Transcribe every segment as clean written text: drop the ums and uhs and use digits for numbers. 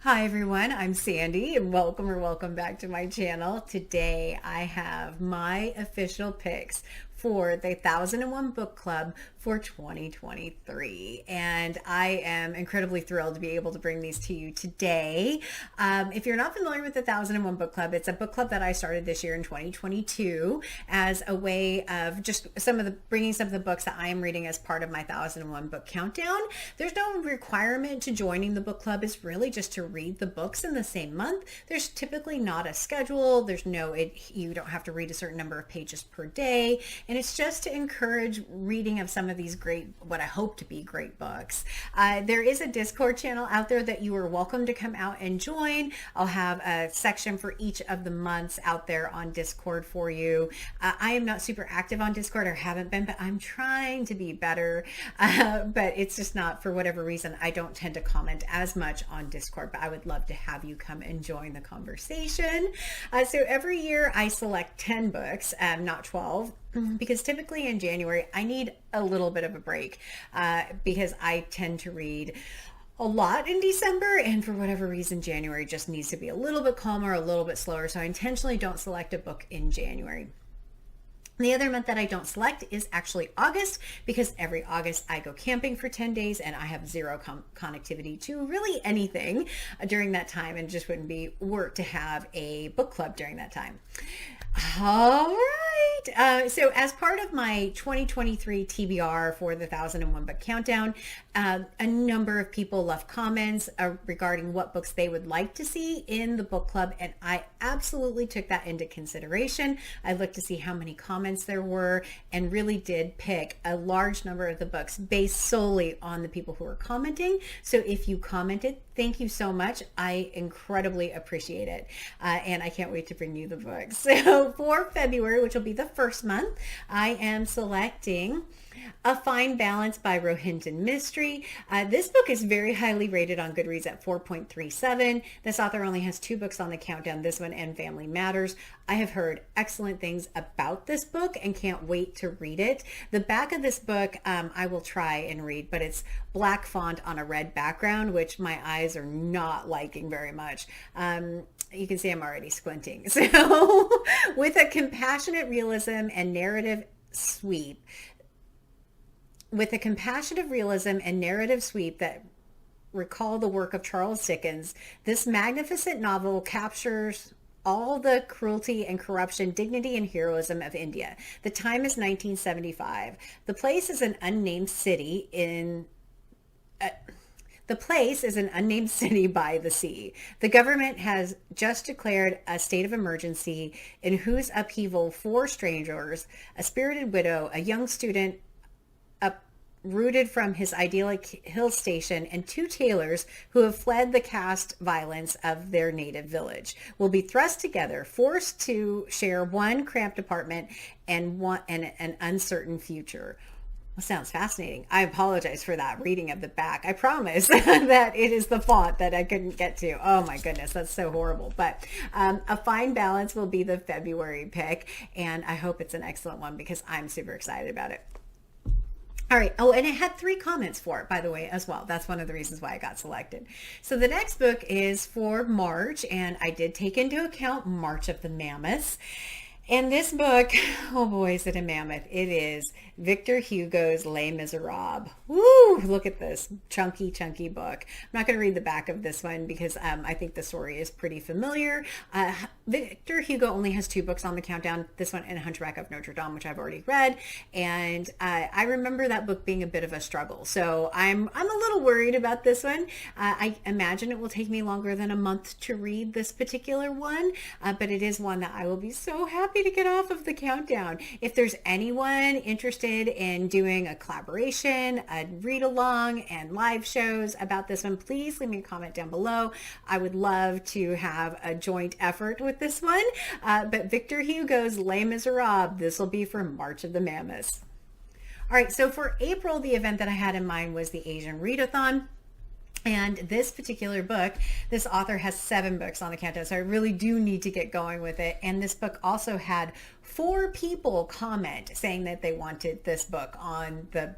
Hi everyone, I'm Sandy and welcome back to my channel. Today I have my official picks for the 1001 Book Club for 2023, and I am incredibly thrilled to be able to bring these to you today. If you're not familiar with the 1001 Book Club, it's a book club that I started this year in 2022 as a way of just bringing some of the books that I am reading as part of my 1001 book countdown. There's no requirement to joining the book club. It's really just to read the books in the same month. There's typically not a schedule. You don't have to read a certain number of pages per day. And it's just to encourage reading of some of these what I hope to be great books. There is a Discord channel out there that you are welcome to come out and join. I'll have a section for each of the months out there on Discord for you. I am not super active on Discord, or haven't been, but I'm trying to be better. But it's just not, for whatever reason, I don't tend to comment as much on Discord, but I would love to have you come and join the conversation. So every year I select 10 books, not 12. Because typically in January, I need a little bit of a break because I tend to read a lot in December, and for whatever reason, January just needs to be a little bit calmer, a little bit slower. So I intentionally don't select a book in January. The other month that I don't select is actually August, because every August I go camping for 10 days and I have zero connectivity to really anything during that time, and it just wouldn't be work to have a book club during that time. All right. So as part of my 2023 TBR for the 1001 Book Countdown, a number of people left comments regarding what books they would like to see in the book club, and I absolutely took that into consideration. I looked to see how many comments there were and really did pick a large number of the books based solely on the people who were commenting. So if you commented, thank you so much. I incredibly appreciate it. And I can't wait to bring you the books. So for February, which will be the first month, I am selecting A Fine Balance by Rohinton Mystery. This book is very highly rated on Goodreads at 4.37. This author only has 2 books on the countdown, this one and Family Matters. I have heard excellent things about this book and can't wait to read it. The back of this book I will try and read, but it's black font on a red background, which my eyes are not liking very much. You can see I'm already squinting. So with a compassionate realism and narrative sweep, that recall the work of Charles Dickens, this magnificent novel captures all the cruelty and corruption, dignity and heroism of India. The time is 1975. The place is an unnamed city by the sea. The government has just declared a state of emergency, in whose upheaval 4 strangers, a spirited widow, a young student uprooted from his idyllic hill station, and 2 tailors who have fled the caste violence of their native village, will be thrust together, forced to share one cramped apartment and an uncertain future. Well, sounds fascinating. I apologize for that reading of the back. I promise that it is the font that I couldn't get to. Oh my goodness, that's so horrible. But A Fine Balance will be the February pick, and I hope it's an excellent one because I'm super excited about it. All right. Oh, and it had 3 comments for it, by the way, as well. That's one of the reasons why I got selected. So the next book is for March, and I did take into account March of the Mammoths. And this book, oh boy, is it a mammoth. It is Victor Hugo's Les Miserables. Woo! Look at this chunky book. I'm not going to read the back of this one because I think the story is pretty familiar. Victor Hugo only has 2 books on the countdown, this one and Hunchback of Notre Dame, which I've already read. And I remember that book being a bit of a struggle. So I'm a little worried about this one. I imagine it will take me longer than a month to read this particular one, but it is one that I will be so happy to get off of the countdown. If there's anyone interested in doing a collaboration, a read along, and live shows about this one, please leave me a comment down below. I would love to have a joint effort with this one. But Victor Hugo's Les Miserables, this will be for March of the Mammoths. All right, so for April, the event that I had in mind was the Asian Readathon. And this particular book, this author has 7 books on the countdown, so I really do need to get going with it. And this book also had 4 people comment saying that they wanted this book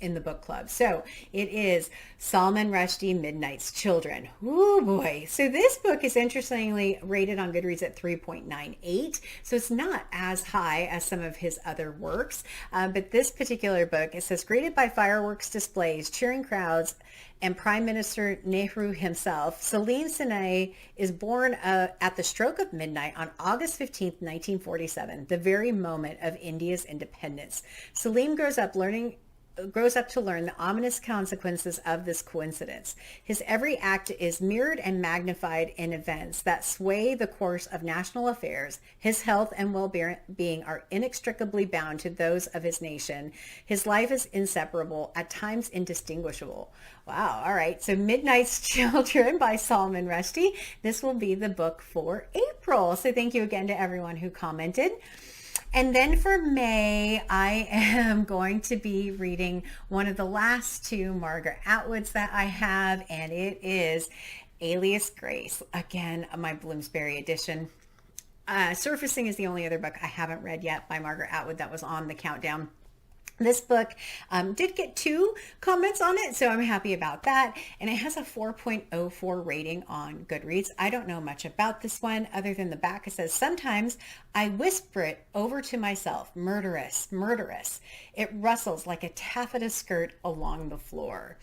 in the book club. So it is Salman Rushdie, Midnight's Children. Ooh boy. So this book is interestingly rated on Goodreads at 3.98. So it's not as high as some of his other works. But this particular book, it says, greeted by fireworks displays, cheering crowds, and Prime Minister Nehru himself, Salim Sinai is born at the stroke of midnight on August 15th, 1947, the very moment of India's independence. Salim grows up to learn the ominous consequences of this coincidence. His every act is mirrored and magnified in events that sway the course of national affairs. His health and well-being are inextricably bound to those of his nation. His life is inseparable, at times indistinguishable. Wow. All right. So Midnight's Children by Salman Rushdie. This will be the book for April. So thank you again to everyone who commented. And then for May, I am going to be reading one of the last 2 Margaret Atwoods that I have, and it is Alias Grace. Again, my Bloomsbury edition. Surfacing is the only other book I haven't read yet by Margaret Atwood that was on the countdown. This book did get 2 comments on it, so I'm happy about that. And it has a 4.04 rating on Goodreads. I don't know much about this one other than the back. It says, sometimes I whisper it over to myself, murderous, murderous. It rustles like a taffeta skirt along the floor.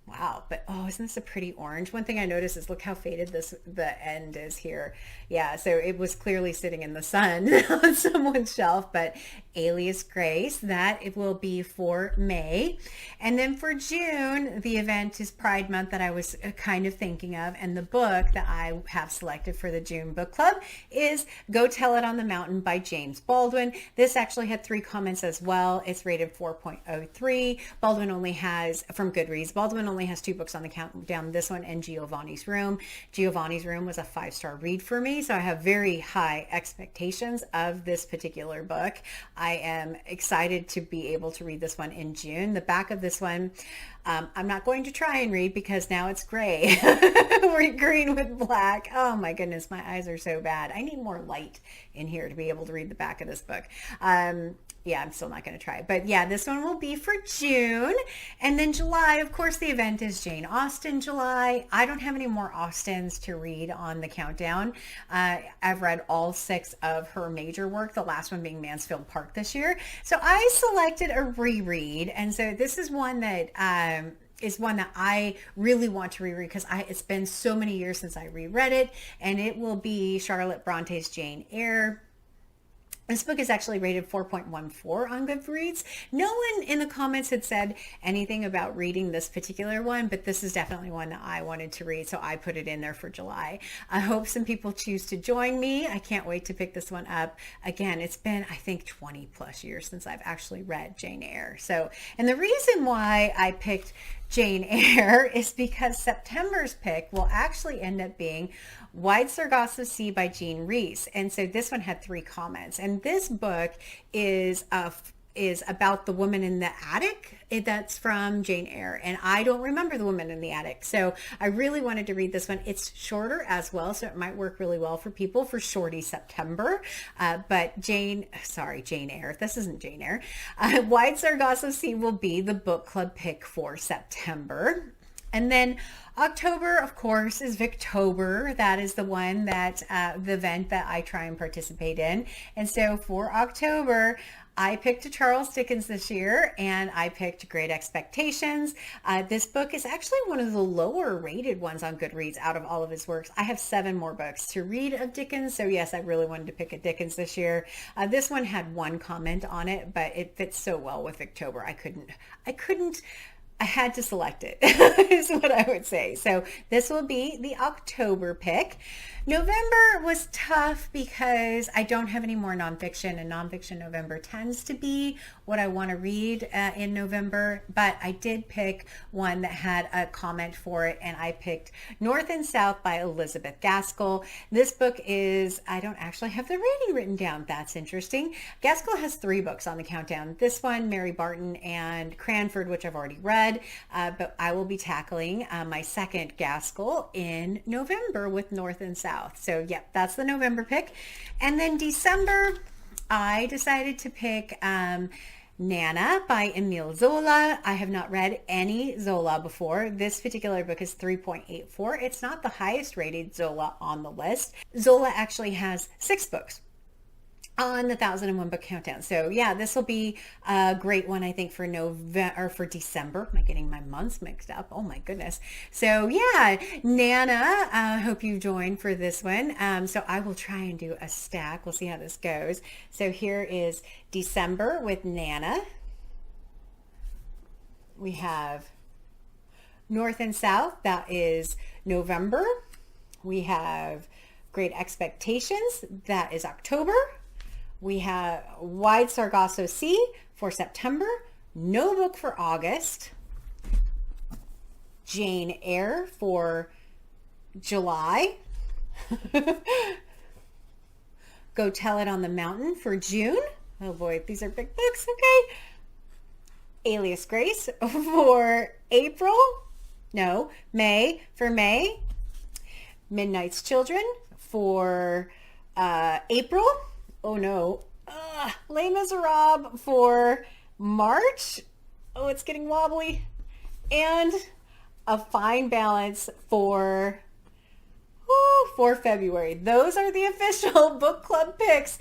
Wow, but oh, isn't this a pretty orange? One thing I noticed is look how faded the end is here. Yeah, so it was clearly sitting in the sun on someone's shelf, but Alias Grace, that it will be for May. And then for June, the event is Pride Month that I was kind of thinking of, and the book that I have selected for the June book club is Go Tell It on the Mountain by James Baldwin. This actually had 3 comments as well. It's rated 4.03. Baldwin only has, from Goodreads, Baldwin only has 2 books on the countdown, this one and Giovanni's Room. Giovanni's Room was a 5-star read for me, so I have very high expectations of this particular book. I am excited to be able to read this one in June. The back of this one, I'm not going to try and read because now it's gray. We're green with black. Oh my goodness, my eyes are so bad. I need more light in here to be able to read the back of this book. Yeah, I'm still not going to try it. But yeah, this one will be for June. And then July, of course, the event is Jane Austen July. I don't have any more Austens to read on the countdown. I've read all 6 of her major work, the last one being Mansfield Park this year. So I selected a reread. And so this is one that I really want to reread because it's been so many years since I reread it. And it will be Charlotte Bronte's Jane Eyre. This book is actually rated 4.14 on Goodreads. No one in the comments had said anything about reading this particular one, but this is definitely one that I wanted to read, so I put it in there for July. I hope some people choose to join me. I can't wait to pick this one up. Again, it's been, I think, 20 plus years since I've actually read Jane Eyre. So, and the reason why I picked Jane Eyre is because September's pick will actually end up being Wide Sargasso Sea by Jean Rhys. And so this one had 3 comments. And this book is about the woman in the attic. That's from Jane Eyre. And I don't remember the woman in the attic. So I really wanted to read this one. It's shorter as well, so it might work really well for people for Shorty September. But Jane Eyre. This isn't Jane Eyre. Wide Sargasso Sea will be the book club pick for September. And then October, of course, is Victober. That is the one that the event that I try and participate in. And so for October, I picked a Charles Dickens this year, and I picked Great Expectations. This book is actually one of the lower rated ones on Goodreads out of all of his works. I have 7 more books to read of Dickens, so yes, I really wanted to pick a Dickens this year. This one had 1 comment on it, but it fits so well with Victober. I had to select it, is what I would say. So this will be the October pick. November was tough because I don't have any more nonfiction, and nonfiction November tends to be what I want to read in November, but I did pick one that had a comment for it, and I picked North and South by Elizabeth Gaskell. This book is, I don't actually have the rating written down. That's interesting. Gaskell has 3 books on the countdown. This one, Mary Barton and Cranford, which I've already read, but I will be tackling my second Gaskell in November with North and South. So yeah, that's the November pick. And then December, I decided to pick Nana by Emile Zola. I have not read any Zola before. This particular book is 3.84. It's not the highest rated Zola on the list. Zola actually has 6 books on the 1001 book countdown. So yeah, this will be a great one, I think, for November or for December. Am I getting my months mixed up? Oh my goodness. So yeah, Nana, hope you join for this one. So I will try and do a stack. We'll see how this goes. So here is December with Nana. We have North and South. That is November. We have Great Expectations. That is October. We have Wide Sargasso Sea for September, No Book for August, Jane Eyre for July, Go Tell It on the Mountain for June. Oh boy, these are big books, okay. Alias Grace for April, no, May for May, Midnight's Children for April. Oh no, Les Miserables for March. Oh, it's getting wobbly. And A Fine Balance for February. Those are the official book club picks.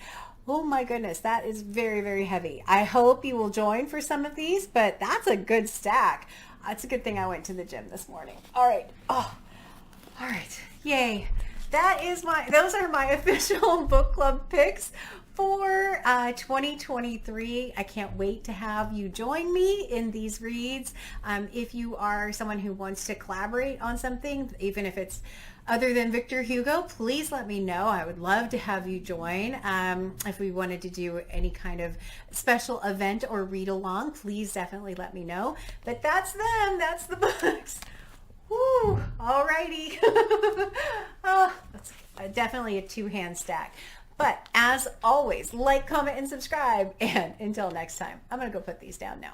Oh my goodness, that is very, very heavy. I hope you will join for some of these, but that's a good stack. It's a good thing I went to the gym this morning. All right. Oh, all right. Yay. Those are my official book club picks for 2023. I can't wait to have you join me in these reads. If you are someone who wants to collaborate on something, even if it's other than Victor Hugo, please let me know. I would love to have you join. If we wanted to do any kind of special event or read along, please definitely let me know. But that's them. That's the books. Woo, alrighty. Oh, that's definitely a 2-hand stack. But as always, like, comment, and subscribe. And until next time, I'm going to go put these down now.